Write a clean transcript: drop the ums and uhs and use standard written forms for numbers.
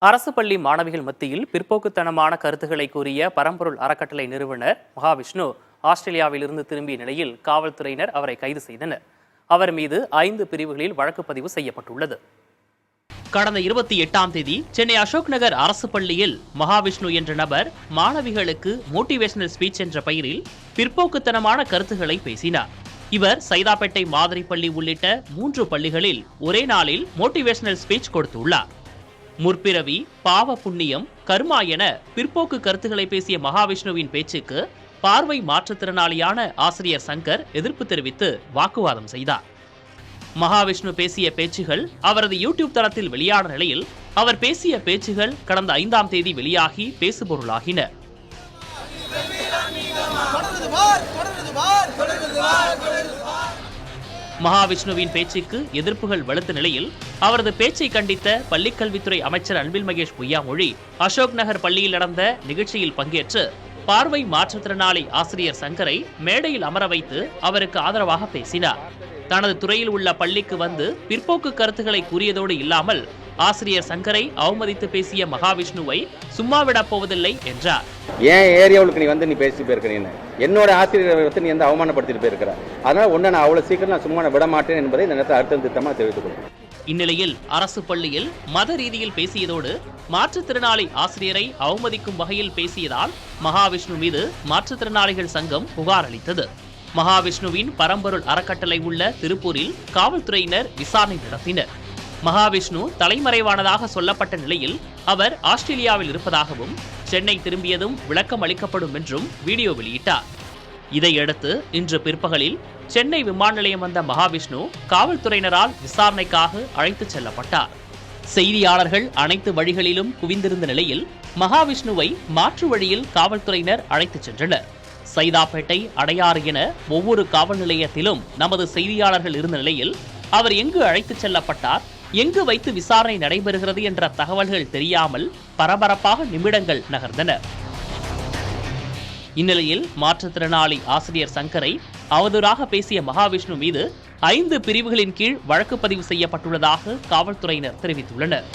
அரசு பள்ளி மாணவிகள் மத்தியில் பிற்போக்குத்தனமான கருத்துக்களை கூறிய பரம்பொருள் அறக்கட்டளை நிறுவனர் மகாவிஷ்ணு ஆஸ்திரேலியாவிலிருந்து திரும்பிய நிலையில் காவல்துறையினர் அவரை கைது செய்தனர். அவர் மீது 5 பிரிவுகளில் வழக்கு பதிவு செய்யப்பட்டுள்ளது. கடந்த 28ஆம் தேதி சென்னை அசோக் நகர் அரசு பள்ளியில் மகாவிஷ்ணு என்ற நபர் மாணவிகளுக்கு மோட்டிவேஷனல் ஸ்பீச் என்ற பெயரில் பிற்போக்குத்தனமான கருத்துக்களை பேசினார். இவர் சைதாப்பேட்டை மாதிரி பள்ளி உள்ளிட்ட 3 பள்ளிகளில் ஒரே நாளில் மோட்டிவேஷனல் ஸ்பீச் கொடுத்துள்ளார். முற்பிறவி, பாவ புண்ணியம், கர்மா என பிற்போக்கு கருத்துக்களை பேசிய மகாவிஷ்ணுவின் பேச்சுக்கு பார்வை மாற்றுத்திறனாளியான ஆசிரியர் சங்கர் எதிர்ப்பு தெரிவித்து வாக்குவாதம் செய்தார். மகாவிஷ்ணு பேசிய பேச்சுகள் அவரது யூடியூப் தளத்தில் வெளியான நிலையில் அவர் பேசிய பேச்சுகள் கடந்த 5ஆம் தேதி வெளியாகி பேசுபொருளாகின. மகாவிஷ்ணுவின் பேச்சுக்கு எதிர்ப்புகள் வலுத்த நிலையில் அவரது பேச்சை கண்டித்த பள்ளிக்கல்வித்துறை அமைச்சர் அன்பில் மகேஷ் பொய்யாமொழி அசோக் நகர் பள்ளியில் நடந்த நிகழ்ச்சியில் பங்கேற்று பார்வை மாற்றுத்திறனாளி ஆசிரியர் சங்கரை மேடையில் அமர வைத்து அவருக்கு ஆதரவாக பேசினார். தனது துறையில் உள்ள பள்ளிக்கு வந்து பிற்போக்கு கருத்துக்களை கூறியதோடு இல்லாமல் ஆசிரியர் சங்கரை அவமதித்து பேசிய மகாவிஷ்ணுவை சும்மா விடப் போவதில்லை என்றார். ஏன் ஏரியாவுக்கு நீ வந்து பேசி போயிருக்கிறீன்னு என்னோட ஆசிரியரை நீ வந்து அவமானப்படுத்திட்டு போயிருக்கிற, அதனால ஒன்றை நான் அவ்வளவு சீக்கிரம் நான் சும்மா விட மாட்டேன் என்பதை இந்த நேரத்தில் அழுத்தம் திருத்தமாக தெரிவித்துக் கொள்கிறேன். இந்நிலையில் அரசு பள்ளியில் மத ரீதியில் பேசியதோடு மாற்றுத்திறனாளி ஆசிரியரை அவமதிக்கும் வகையில் பேசியதால் மகாவிஷ்ணு மீது மாற்றுத்திறனாளிகள் சங்கம் புகார் அளித்தது. மகாவிஷ்ணுவின் பரம்பொருள் அறக்கட்டளை உள்ள திருப்பூரில் காவல்துறையினர் விசாரணை நடத்தினர். மகாவிஷ்ணு தலைமறைவானதாக சொல்லப்பட்ட நிலையில் அவர் ஆஸ்திரேலியாவில் இருப்பதாகவும் சென்னை திரும்பியதும் விளக்கம் அளிக்கப்படும் என்றும் வீடியோ வெளியிட்டார். இதையடுத்து இன்று பிற்பகலில் சென்னை விமான நிலையம் வந்த மகாவிஷ்ணு காவல்துறையினரால் விசாரணைக்காக அழைத்துச் செல்லப்பட்டார். செய்தியாளர்கள் அனைத்து வழிகளிலும் குவிந்திருந்த நிலையில் மகாவிஷ்ணுவை மாற்று வழியில் காவல்துறையினர் அழைத்துச் சென்றனர். சைதாப்பேட்டை, அடையாறு என ஒவ்வொரு காவல் நிலையத்திலும் நமது செய்தியாளர்கள் இருந்த நிலையில் அவர் எங்கு அழைத்துச் செல்லப்பட்டார், எங்கு வைத்து விசாரணை நடைபெறுகிறது என்ற தகவல்கள் தெரியாமல் பரபரப்பாக நிமிடங்கள் நகர்ந்தன. இந்நிலையில் மாற்றுத்திறனாளி ஆசிரியர் சங்கரை அவதூறாக பேசிய மகாவிஷ்ணு மீது 5 பிரிவுகளின் கீழ் வழக்கு பதிவு செய்யப்பட்டுள்ளதாக காவல்துறையினர் தெரிவித்துள்ளனர்.